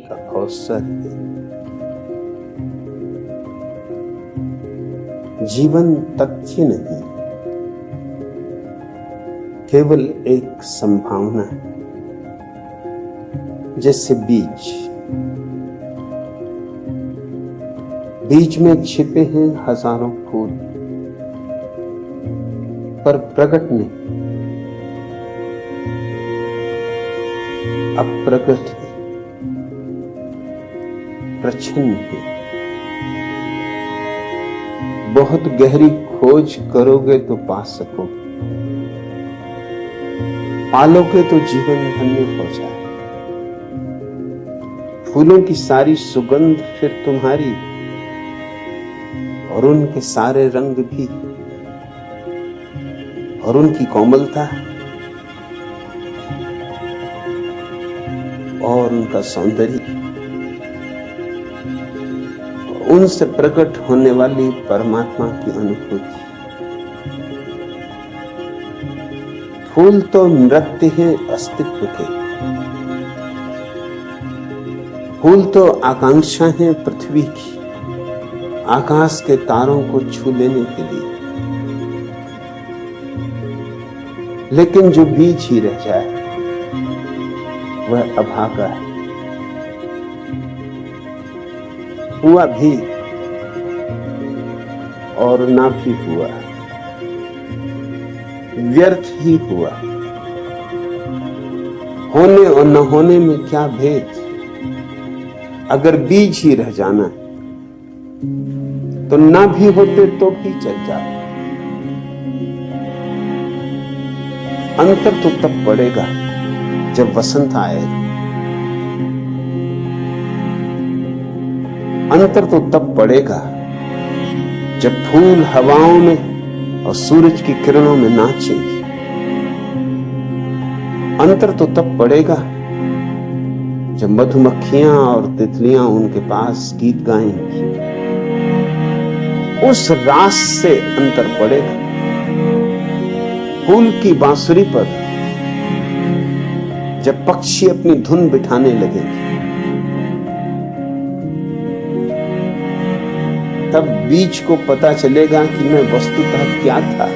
का अवसर है। जीवन तथ्य नहीं, केवल एक संभावना है। जैसे बीज में छिपे हैं हजारों फूल, पर प्रकट नहीं, अप्रकट है, प्रच्छन्न है। बहुत गहरी खोज करोगे तो पा सकोगे, पालोगे तो जीवन धन्य हो जाए। फूलों की सारी सुगंध फिर तुम्हारी, और उनके सारे रंग भी, और उनकी कोमलता और उनका सौंदर्य, उनसे प्रकट होने वाली परमात्मा की अनुभूति। फूल तो नृत्य है अस्तित्व के, फूल तो आकांक्षा है पृथ्वी की, आकाश के तारों को छू लेने के लिए। लेकिन जो बीज ही रह जाए वह अभागा है। हुआ भी और ना भी हुआ, व्यर्थ ही हुआ। होने और न होने में क्या भेद। अगर बीज ही रह जाना है तो ना भी होते तो भी चल जाते। अंतर तो तब पड़ेगा जब वसंत आएगा। अंतर तो तब पड़ेगा जब फूल हवाओं में और सूरज की किरणों में नाचेंगे। अंतर तो तब पड़ेगा जब मधुमक्खियां और तितलियां उनके पास गीत गाएंगी। उस रास से अंतर पड़ेगा। फूल की बांसुरी पर जब पक्षी अपनी धुन बिठाने लगेंगे, तब बीज को पता चलेगा कि मैं वस्तुतः क्या था।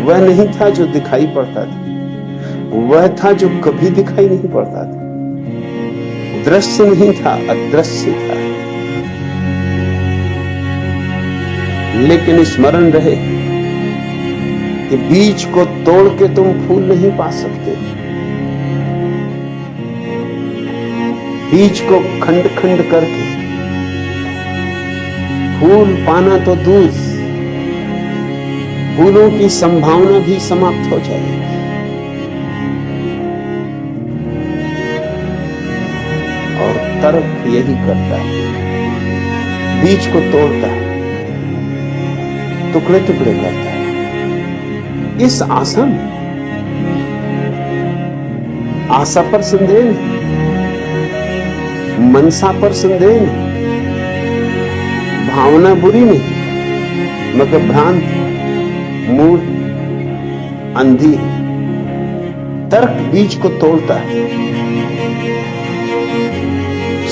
वह नहीं था जो दिखाई पड़ता था, वह था जो कभी दिखाई नहीं पड़ता था। दृश्य नहीं था, अदृश्य था। लेकिन स्मरण रहे कि बीज को तोड़ के तुम फूल नहीं पा सकते। बीज को खंड खंड करके फूल पाना तो दूर, फूलों की संभावना भी समाप्त हो जाएगी। और तर्क यही करता है, बीज को तोड़ता है, टुकड़े टुकड़े करता है। इस आशा में, आशा पर संदेह नहीं, मनसा पर संदेह नहीं, भावना बुरी नहीं, मगर भ्रांत, मूढ़, अंधी। तर्क बीज को तोड़ता है,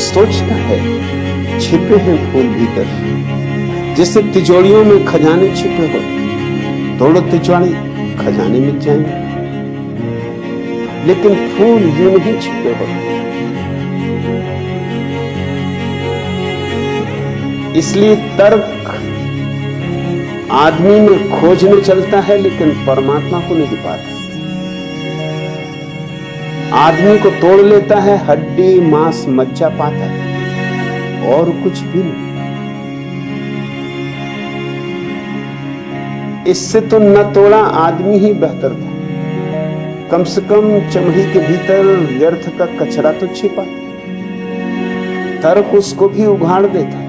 सोचता है छिपे हैं फूल भीतर। जैसे तिजोरियों में खजाने छिपे होते, तोड़ो तिजोरी, खजाने मिल जाएंगे। लेकिन फूल यूं नहीं छिपे होते। इसलिए तर्क आदमी में खोजने चलता है, लेकिन परमात्मा को नहीं पाता। आदमी को तोड़ लेता है, हड्डी मांस मज्जा पाता है, और कुछ भी नहीं। इससे तो न तोड़ा आदमी ही बेहतर था। कम से कम चमड़ी के भीतर व्यर्थ का कचरा तो छिपा। तर्क उसको भी उघाड़ देता।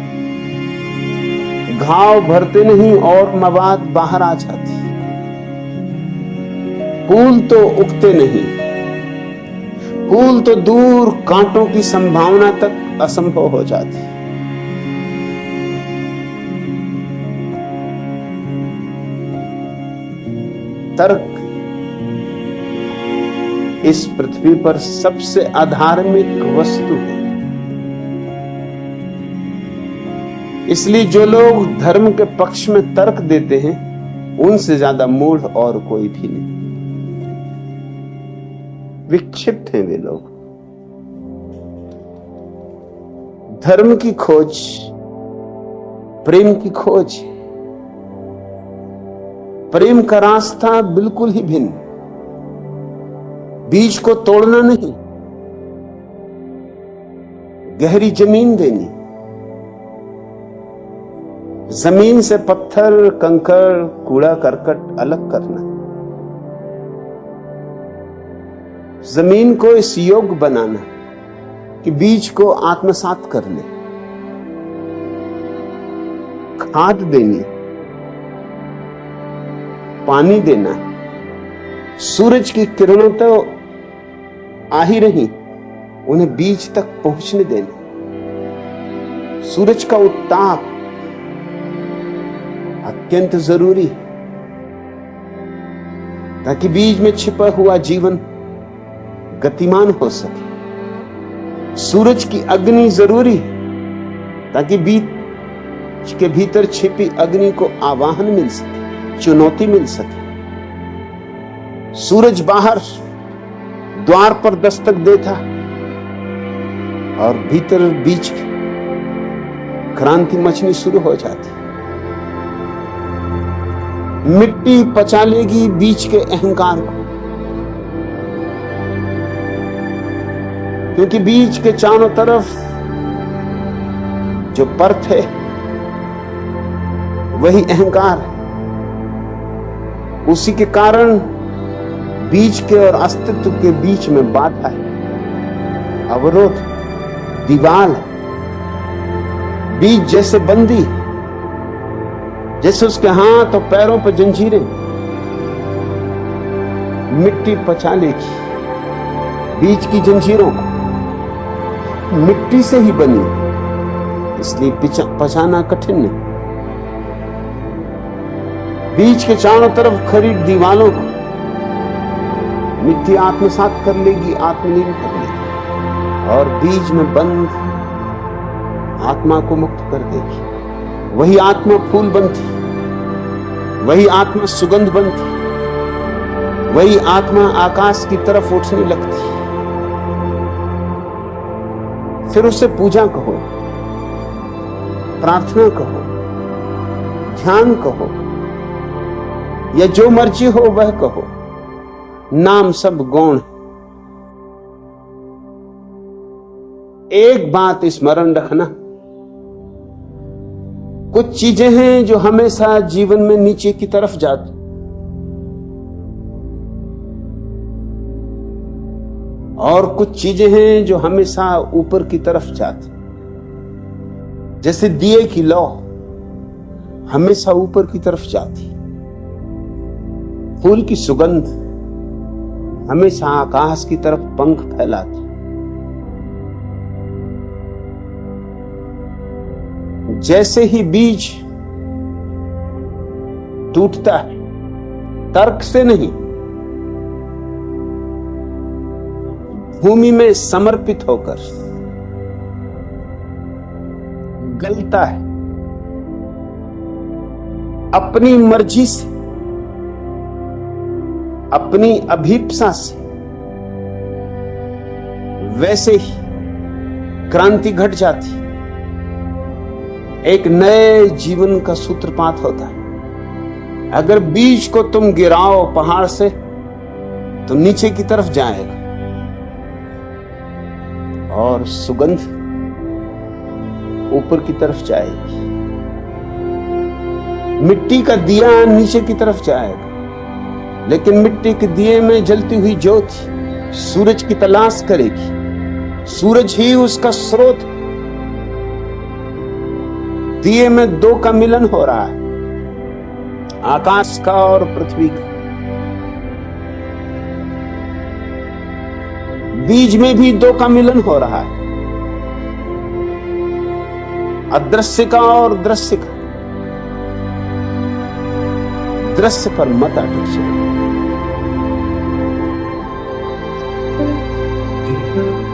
घाव भरते नहीं और मवाद बाहर आ जाती। फूल तो उगते नहीं, फूल तो दूर कांटों की संभावना तक असंभव हो जाती। तर्क इस पृथ्वी पर सबसे अधार्मिक वस्तु है। इसलिए जो लोग धर्म के पक्ष में तर्क देते हैं, उनसे ज्यादा मूढ़ और कोई भी नहीं। विक्षिप्त हैं वे लोग। धर्म की खोज, प्रेम की खोज, प्रेम का रास्ता बिल्कुल ही भिन्न। बीज को तोड़ना नहीं, गहरी जमीन देनी, जमीन से पत्थर, कंकड़, कूड़ा करकट अलग करना, जमीन को इस योग्य बनाना कि बीज को आत्मसात कर ले, खाद देनी, पानी देना। सूरज की किरणों तो आ ही रही, उन्हें बीज तक पहुंचने देना। सूरज का उत्ताप अत्यंत जरूरी है ताकि बीज में छिपा हुआ जीवन गतिमान हो सके। सूरज की अग्नि जरूरी है ताकि बीज के भीतर छिपी अग्नि को आवाहन मिल सके, चुनौती मिल सके। सूरज बाहर द्वार पर दस्तक देता और भीतर बीज की क्रांति मचनी शुरू हो जाती। मिट्टी पचा लेगी बीज के अहंकार को, क्योंकि बीज के चारों तरफ जो परत है वही अहंकार है। उसी के कारण बीज के और अस्तित्व के बीच में बाधा है, अवरोध, दीवार है। बीज जैसे बंदी, जैसे उसके हाथ और पैरों पर जंजीरें। मिट्टी पचा लेगी बीज की जंजीरों को, मिट्टी से ही बनी, इसलिए पचाना कठिन नहीं। बीज के चारों तरफ खड़ी दीवालों को मिट्टी आत्मसात कर लेगी, आत्मलीन कर लेगी और बीज में बंद आत्मा को मुक्त कर देगी। वही आत्मा फूल बनती, वही आत्मा सुगंध बनती, वही आत्मा आकाश की तरफ उठने लगती। फिर उसे पूजा कहो, प्रार्थना कहो, ध्यान कहो, या जो मर्जी हो वह कहो, नाम सब गौण। एक बात स्मरण रखना, कुछ चीजें हैं जो हमेशा जीवन में नीचे की तरफ जाती, और कुछ चीजें हैं जो हमेशा ऊपर की तरफ जाती। जैसे दिए की लौ हमेशा ऊपर की तरफ जाती, फूल की सुगंध हमेशा आकाश की तरफ पंख फैलाती। जैसे ही बीज टूटता है, तर्क से नहीं, भूमि में समर्पित होकर गलता है, अपनी मर्जी से, अपनी अभीप्सा से, वैसे ही क्रांति घट जाती, एक नए जीवन का सूत्रपात होता है। अगर बीज को तुम गिराओ पहाड़ से तो नीचे की तरफ जाएगा और सुगंध ऊपर की तरफ जाएगी। मिट्टी का दिया नीचे की तरफ जाएगा, लेकिन मिट्टी के दिए में जलती हुई ज्योति सूरज की तलाश करेगी। सूरज ही उसका स्रोत। दिए में दो का मिलन हो रहा है, आकाश का और पृथ्वी का। बीज में भी दो का मिलन हो रहा है, अदृश्य का और दृश्य का। दृश्य पर मत अटक जाओ, है।